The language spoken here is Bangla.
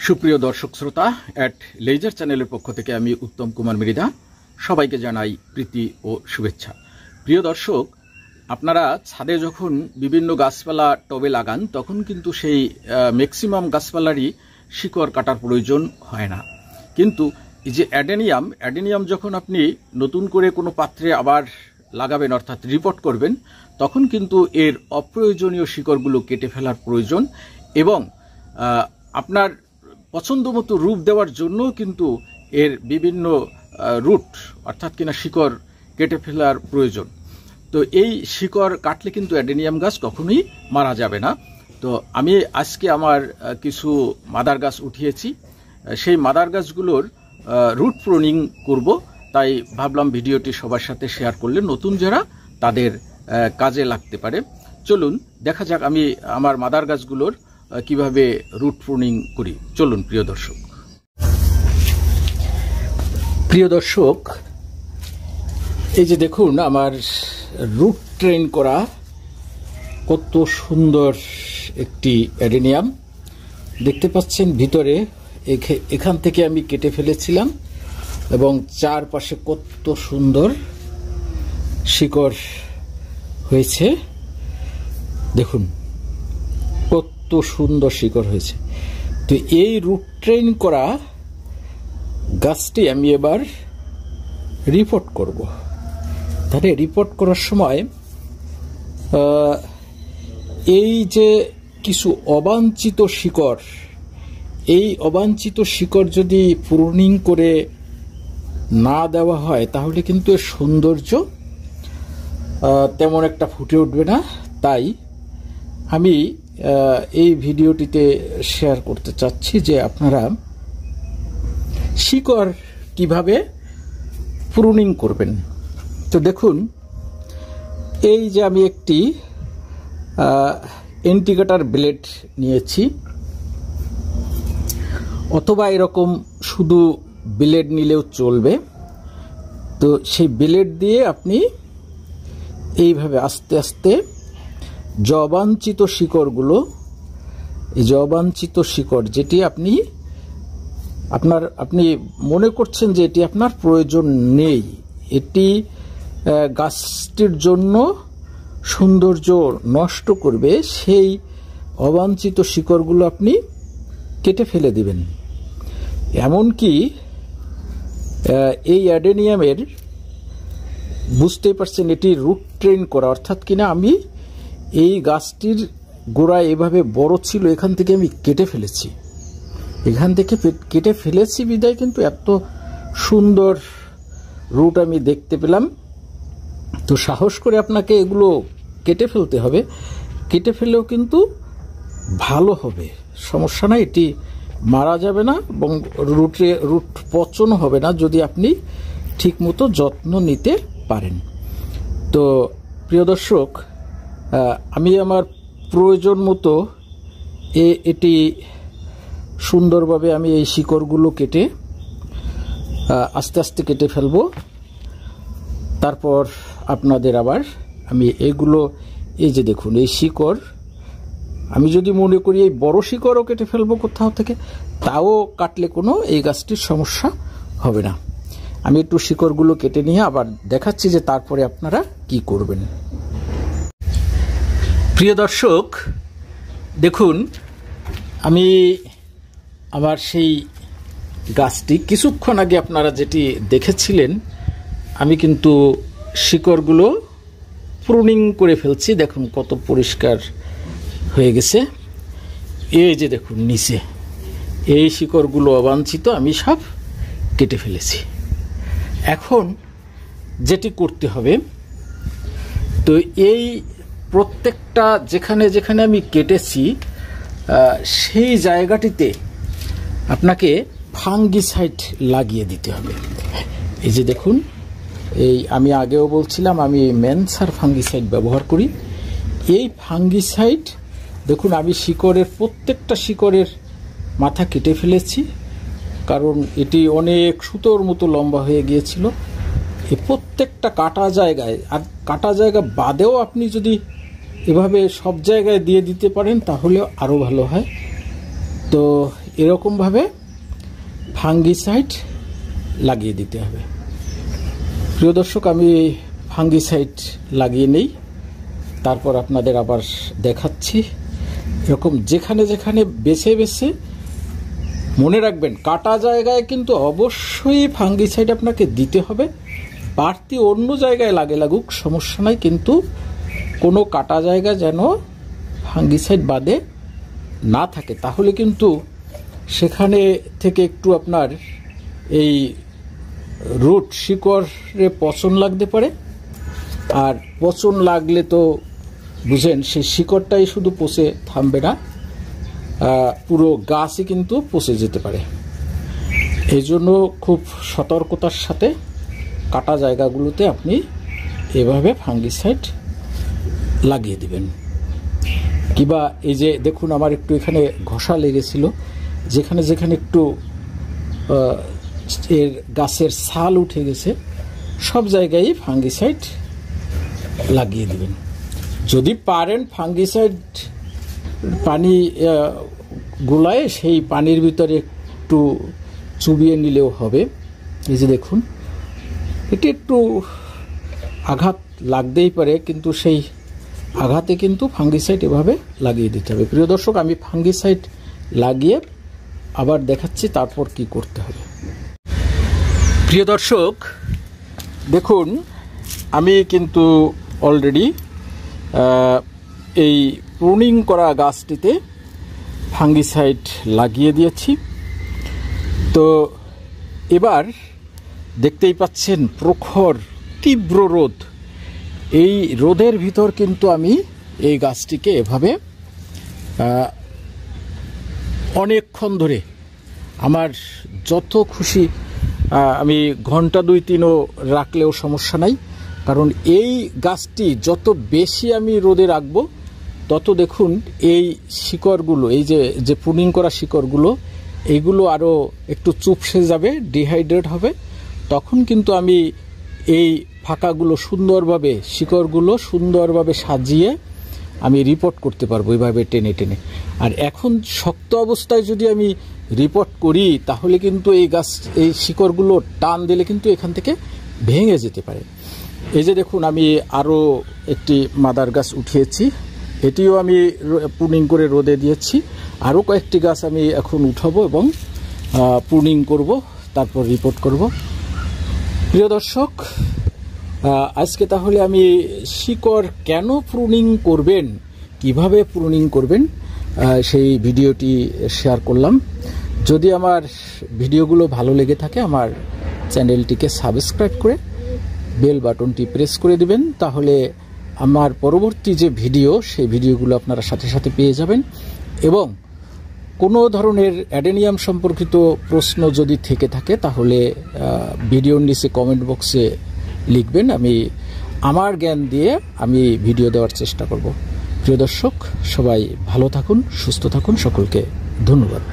সুপ্রিয় দর্শক শ্রোতা, অ্যাট লেজার চ্যানেলের পক্ষ থেকে আমি উত্তম কুমার মৃধা সবাইকে জানাই প্রীতি ও শুভেচ্ছা। প্রিয় দর্শক, আপনারা ছাদে যখন বিভিন্ন গাছপালা টবে লাগান তখন কিন্তু সেই ম্যাক্সিমাম গাছপালারই শিকড় কাটার প্রয়োজন হয় না, কিন্তু এই যে অ্যাডেনিয়াম যখন আপনি নতুন করে কোনো পাত্রে আবার লাগাবেন অর্থাৎ রিপোর্ট করবেন, তখন কিন্তু এর অপ্রয়োজনীয় শিকড়গুলো কেটে ফেলার প্রয়োজন এবং আপনার পছন্দ মতো রূপ দেওয়ার জন্য কিন্তু এর বিভিন্ন রুট অর্থাৎ কিনা শিকড় কেটে ফেলার প্রয়োজন। তো এই শিকড় কাটলে কিন্তু অ্যাডেনিয়াম গাছ কখনোই মারা যাবে না। তো আমি আজকে আমার কিছু মাদার গাছ উঠিয়েছি, সেই মাদার গাছগুলোর রুট প্রুনিং করব, তাই ভাবলাম ভিডিওটি সবার সাথে শেয়ার করলে নতুন যারা তাদের কাজে লাগতে পারে। চলুন দেখা যাক আমি আমার মাদার গাছগুলোর কিভাবে রুট প্রুনিং করি। চলুন প্রিয় দর্শক, এই যে দেখুন আমার রুট ট্রেন করা কত সুন্দর একটি অ্যাডেনিয়াম দেখতে পাচ্ছেন। ভিতরে এখান থেকে আমি কেটে ফেলেছিলাম এবং চারপাশে কত সুন্দর শিকড় হয়েছে, দেখুন কত সুন্দর শিকড় হয়েছে। তো এই রুট ট্রেন করা গাছটি আমি এবার রিপোর্ট করব। তাহলে রিপোর্ট করার সময় এই যে কিছু অবাঞ্ছিত শিকড়, এই অবাঞ্ছিত শিকড় যদি প্রুনিং করে না দেওয়া হয় তাহলে কিন্তু এর সৌন্দর্য তেমন একটা ফুটে উঠবে না। তাই আমি এই ভিডিওটিতে শেয়ার করতে চাচ্ছি যে আপনারা শিকড় কিভাবে প্রুনিং করবেন। তো দেখুন, এই যে আমি একটি ইন্ডিকেটর ব্লেড নিয়েছি, অথবা এরকম শুধু ব্লেড নিলেও চলবে। তো সেই ব্লেড দিয়ে আপনি এইভাবে আস্তে আস্তে অবাঞ্ছিত শিকড়গুলো, এই যে অবাঞ্ছিত শিকড় যেটি আপনি মনে করছেন যে এটি আপনার প্রয়োজন নেই, এটি গাছটির জন্য সৌন্দর্য নষ্ট করবে, সেই অবাঞ্ছিত শিকড়গুলো আপনি কেটে ফেলে দিবেন। এমনকি এই অ্যাডেনিয়ামের বুঝতেই পারছেন এটি রুট ট্রেন করা, অর্থাৎ কিনা আমি এই গাছটির গোড়া এভাবে বড় ছিল, এখান থেকে আমি কেটে ফেলেছি, বিদায় কিন্তু এত সুন্দর রুট আমি দেখতে পেলাম। তো সাহস করে আপনাকে এগুলো কেটে ফেলতে হবে, কেটে ফেলেও কিন্তু ভালো হবে, সমস্যা নাই, এটি মারা যাবে না এবং রুট পচন হবে না যদি আপনি ঠিকমতো যত্ন নিতে পারেন। তো প্রিয় দর্শক, আমি আমার প্রয়োজন মতো এটি সুন্দরভাবে আমি এই শিকড়গুলো কেটে আস্তে আস্তে কেটে ফেলবো। তারপর আপনাদের আবার আমি এগুলো, এই যে দেখুন এই শিকড়, আমি যদি মনে করি এই বড় শিকড়ও কেটে ফেলবো কোথাও থেকে, তাও কাটলে কোনো এই গাছটির সমস্যা হবে না। আমি একটু শিকড়গুলো কেটে নিয়ে আবার দেখাচ্ছি যে তারপরে আপনারা কি করবেন। প্রিয় দর্শক দেখুন, আমি আমার সেই গাছটি কিছুক্ষণ আগে আপনারা যেটি দেখেছিলেন, আমি কিন্তু শিকড়গুলো প্রুনিং করে ফেলছি। দেখুন কত পরিষ্কার হয়ে গেছে। এই যে দেখুন নিচে এই শিকড়গুলো অবাঞ্ছিত আমি সব কেটে ফেলেছি। এখন যেটি করতে হবে, তো এই প্রত্যেকটা যেখানে যেখানে আমি কেটেছি সেই জায়গাটিতে আপনাকে ফাঙ্গিসাইড লাগিয়ে দিতে হবে। এই যে দেখুন, এই আমি আগেও বলছিলাম আমি মেনসার ফাঙ্গিসাইড ব্যবহার করি। এই ফাঙ্গিসাইড দেখুন আমি প্রত্যেকটা শিকড়ের মাথা কেটে ফেলেছি, কারণ এটি অনেক সুতোর মতো লম্বা হয়ে গিয়েছিল। এই প্রত্যেকটা কাটা জায়গায়, আর কাটা জায়গা বাদেও আপনি যদি এভাবে সব জায়গায় দিয়ে দিতে পারেন তাহলে আরও ভালো হয়। তো এরকমভাবে ফাঙ্গিসাইড লাগিয়ে দিতে হবে। প্রিয় দর্শক, আমি ফাঙ্গিসাইড লাগিয়ে নেই, তারপর আপনাদের আবার দেখাচ্ছি। এরকম যেখানে যেখানে বেছে বেছে, মনে রাখবেন কাটা জায়গায় কিন্তু অবশ্যই ফাঙ্গিসাইড আপনাকে দিতে হবে। বাড়তি অন্য জায়গায় লাগুক সমস্যা নাই, কিন্তু কোনো কাটা জায়গা যেন ফাঙ্গিসাইড বাদে না থাকে, তাহলে কিন্তু সেখানে থেকে একটু আপনার এই রুট শিকড়ে পচন লাগতে পারে। আর পচন লাগলে তো বুঝেন, সেই শিকড়টাই শুধু পচে থামবে না, পুরো গাছই কিন্তু পচে যেতে পারে। এই জন্য খুব সতর্কতার সাথে কাটা জায়গাগুলোতে আপনি এভাবে ফাঙ্গিসাইড লাগিয়ে দিবেন। কিবা এই যে দেখুন, আমার একটু এখানে ঘষা লেগেছিল, যেখানে যেখানে একটু এর গাছের ছাল উঠে গেছে সব জায়গায় ফাঙ্গিসাইড লাগিয়ে দিবেন। যদি পারেন ফাঙ্গিসাইড পানি গুলায় সেই পানির ভিতরে একটু চুবিয়ে নিলেও হবে। এই যে দেখুন, এটি একটু আঘাত লাগতেই পারে, কিন্তু সেই আঘাতে কিন্তু ফাঙ্গিসাইড এভাবে লাগিয়ে দিতে হবে। প্রিয় দর্শক, আমি ফাঙ্গিসাইড লাগিয়ে আবার দেখাচ্ছি তারপর কি করতে হবে। প্রিয় দর্শক দেখুন, আমি কিন্তু অলরেডি এই প্রুনিং করা গাছটিতে ফাঙ্গিসাইড লাগিয়ে দিয়েছি। তো এবার দেখতেই পাচ্ছেন প্রখর তীব্র রোদ, এই রোদের ভিতর কিন্তু আমি এই গাছটিকে এভাবে অনেকক্ষণ ধরে, আমার যত খুশি আমি ঘন্টা 2-3ও রাখলেও সমস্যা নাই, কারণ এই গাছটি যত বেশি আমি রোদে রাখবো তত দেখুন এই শিকড়গুলো, এই যে প্রুনিং করা শিকড়গুলো, এইগুলো আরও একটু চুপসে যাবে, ডিহাইড্রেট হবে। তখন কিন্তু আমি এই ফাঁকাগুলো সুন্দরভাবে, শিকড়গুলো সুন্দরভাবে সাজিয়ে আমি রিপোর্ট করতে পারবো এইভাবে টেনে টেনে। আর এখন শক্ত অবস্থায় যদি আমি রিপোর্ট করি তাহলে কিন্তু এই গাছ, এই শিকড়গুলো টান দিলে কিন্তু এখান থেকে ভেঙে যেতে পারে। এই যে দেখুন, আমি আরও একটি মাদার গাছ উঠিয়েছি, এটিও আমি প্রুনিং করে রোদে দিয়েছি। আরও কয়েকটি গাছ আমি এখন উঠাবো এবং প্রুনিং করব, তারপর রিপোর্ট করব। প্রিয় দর্শক, আজকে তাহলে আমি শিকড় কেন প্রুনিং করবেন, কিভাবে প্রুনিং করবেন সেই ভিডিওটি শেয়ার করলাম। যদি আমার ভিডিওগুলো ভালো লেগে থাকে আমার চ্যানেলটিকে সাবস্ক্রাইব করে বেল বাটনটি প্রেস করে দিবেন, তাহলে আমার পরবর্তী যে ভিডিও সেই ভিডিওগুলো আপনারা সাথে সাথে পেয়ে যাবেন। এবং কোনো ধরনের অ্যাডেনিয়াম সম্পর্কিত প্রশ্ন যদি থেকে থাকে তাহলে ভিডিওর নিচে কমেন্ট বক্সে লিখবেন, আমি আমার জ্ঞান দিয়ে আমি ভিডিও দেওয়ার চেষ্টা করব। প্রিয় দর্শক, সবাই ভালো থাকুন, সুস্থ থাকুন, সকলকে ধন্যবাদ।